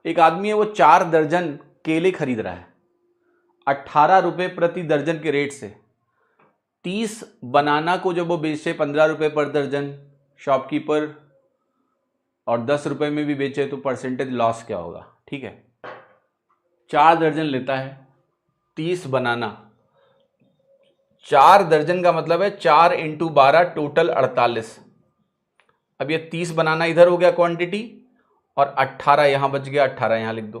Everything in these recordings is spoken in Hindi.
एक आदमी है वो 4 दर्जन केले खरीद रहा है 18 रुपए प्रति दर्जन के रेट से। 30 बनाना को जब वो बेचे 15 रुपए पर दर्जन शॉपकीपर, और 10 रुपए में भी बेचे तो परसेंटेज लॉस क्या होगा? ठीक है, 4 दर्जन लेता है, 30 बनाना, 4 दर्जन का मतलब है 4 इंटू 12 टोटल 48। अब ये 30 बनाना इधर हो गया क्वांटिटी और 18 यहां बच गया, 18 यहां लिख दो।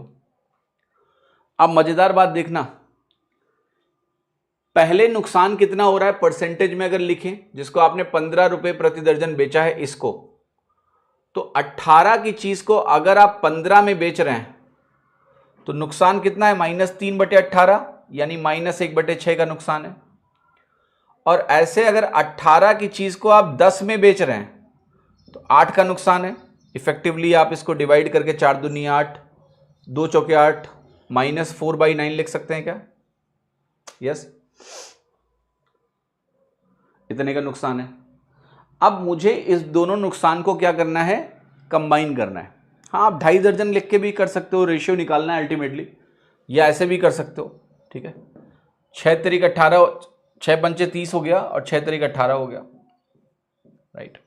अब मजेदार बात देखना, पहले नुकसान कितना हो रहा है परसेंटेज में अगर लिखें, जिसको आपने 15 रुपए प्रति दर्जन बेचा है इसको, तो 18 की चीज को अगर आप 15 में बेच रहे हैं तो नुकसान कितना है? -3/18, यानी -1/6 का नुकसान है। और ऐसे अगर 18 की चीज को आप 10 में बेच रहे हैं तो 8 का नुकसान है। इफेक्टिवली आप इसको डिवाइड करके 4 दूनी 8, 2 चौके 8, -4/9 लिख सकते हैं क्या? यस, इतने का नुकसान है। अब मुझे इस दोनों नुकसान को क्या करना है? कंबाइन करना है। हाँ, आप 2.5 दर्जन लिख के भी कर सकते हो, रेशियो निकालना है अल्टीमेटली, या ऐसे भी कर सकते हो। ठीक है, 6 तरीक 18, 6 पंचे 30 हो गया और 6 तरीक 18 हो गया, राइट।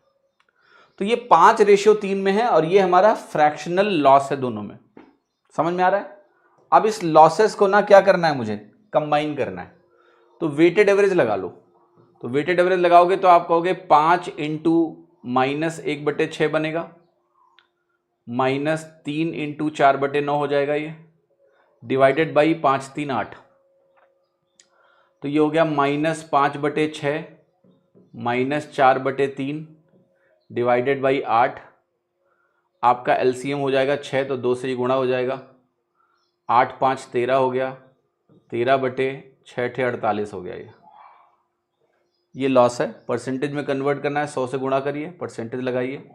तो ये 5:3 में है और ये हमारा फ्रैक्शनल लॉस है दोनों में। समझ में आ रहा है? अब इस लॉसेस को ना क्या करना है मुझे? कंबाइन करना है। तो वेटेड एवरेज लगा लो। तो वेटेड एवरेज लगाओगे तो आप कहोगे 5 इंटू -1/6 बनेगा, -3 इंटू 4/9 हो जाएगा ये, डिवाइडेड बाई 5 3 8। तो ये हो गया -5/6 -4/3 डिवाइडेड बाई 8। आपका एलसीएम हो जाएगा 6, तो 2 से ही गुणा हो जाएगा। 8 5 13 हो गया, 13/6 48 हो गया। ये लॉस है। परसेंटेज में कन्वर्ट करना है, 100 से गुणा करिए, परसेंटेज लगाइए।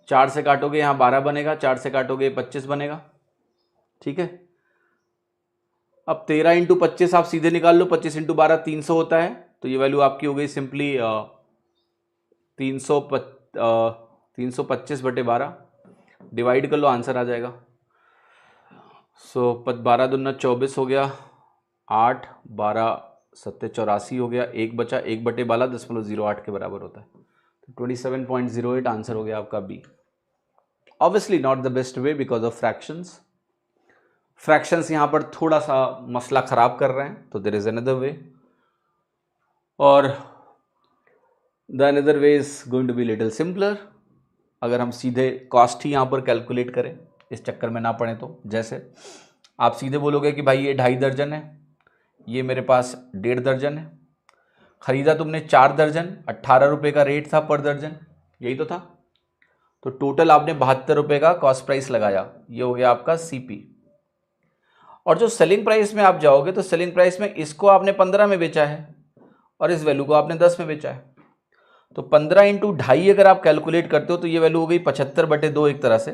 4 से काटोगे यहाँ 12 बनेगा, 4 से काटोगे 25 बनेगा। ठीक है, अब 13 इंटू 25 आप सीधे निकाल लो, 25 इंटू 12 300 होता है, तो ये वैल्यू आपकी हो गई सिंपली 325/12। डिवाइड कर लो, आंसर आ जाएगा। सो 12 दूना 24 हो गया, 8 12 7 84 हो गया, 1 बचा, 1/12.08 के बराबर होता है। तो 27.08 आंसर हो गया आपका B. Obviously not the best way because of fractions. Fractions यहाँ पर थोड़ा सा मसला खराब कर रहे हैं, तो देयर इज अनदर वे, और the another way is going to be little simpler. अगर हम सीधे कॉस्ट ही यहाँ पर कैलकुलेट करें, इस चक्कर में ना पड़े, तो जैसे आप सीधे बोलोगे कि भाई ये 2.5 दर्जन है, ये मेरे पास 1.5 दर्जन है, खरीदा तुमने 4 दर्जन, 18 रुपये का रेट था पर दर्जन, यही तो था। तो टोटल आपने 72 रुपये का कॉस्ट प्राइस लगाया, ये हो गया आपका सीपी। और जो सेलिंग प्राइस में आप जाओगे तो सेलिंग प्राइस में इसको आपने 15 में बेचा है और इस वैल्यू को आपने 10 में बेचा है। तो 15 इंटू 2.5 अगर आप कैलकुलेट करते हो तो ये वैल्यू हो गई 75/2, एक तरह से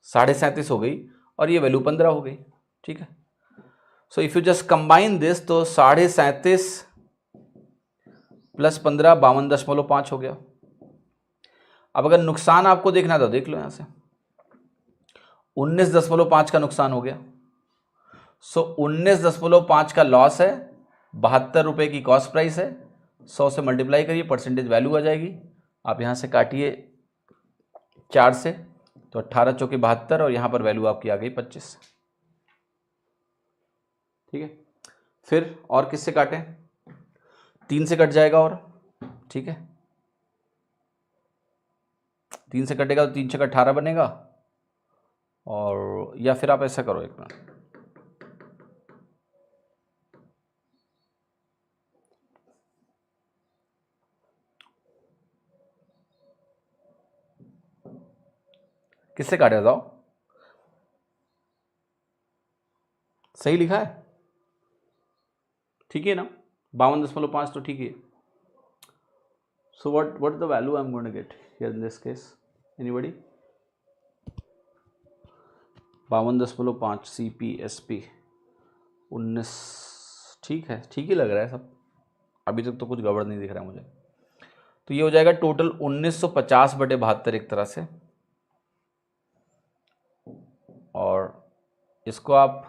37.5 हो गई, और ये वैल्यू 15 हो गई। ठीक है, so if you just combine this, तो 37.5 + 15 52.5 हो गया। अब अगर नुकसान आपको देखना तो देख लो यहाँ से, 19.5 का नुकसान हो गया। सो 19.5 का लॉस है, 72 रुपये की कॉस्ट प्राइस है, 100 से मल्टीप्लाई करिए, परसेंटेज वैल्यू आ जाएगी। आप यहाँ से काटिए 4 से, तो 18 चौके 72, और यहाँ पर वैल्यू आपकी आ गई 25। ठीक है, फिर और किससे काटें? 3 से कट जाएगा, और ठीक है 3 से कटेगा तो 3 छक्का 18 बनेगा। और या फिर आप ऐसा करो, एक मिनट, किससे काटे बताओ? सही लिखा है? ठीक है ना, 52.5 तो ठीक है। सो what is the value I'm going to get here in this case? Anybody? 52.5 CPSP 19, ठीक है, ठीक ही लग रहा है सब, अभी तक तो कुछ गड़बड़ नहीं दिख रहा है मुझे। तो ये हो जाएगा टोटल 1950/72 एक तरह से, और इसको आप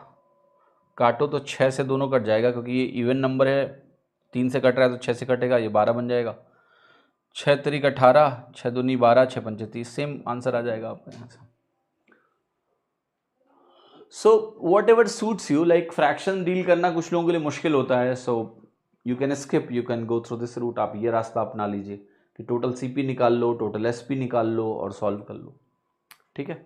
काटो तो 6 से दोनों कट जाएगा, क्योंकि ये इवन नंबर है, 3 से कट रहा है तो 6 से कटेगा, ये 12 बन जाएगा। 6 त्रिक 18, 6 दूनी 12, 6 पंचे 30, सेम आंसर आ जाएगा आपका यहाँ से। So whatever suits you, like fraction deal करना कुछ लोगों के लिए मुश्किल होता है, so you can skip, you can go through this route. आप ये रास्ता अपना लीजिए कि टोटल सीपी निकाल लो, टोटल एसपी निकाल लो और सॉल्व कर लो, ठीक है।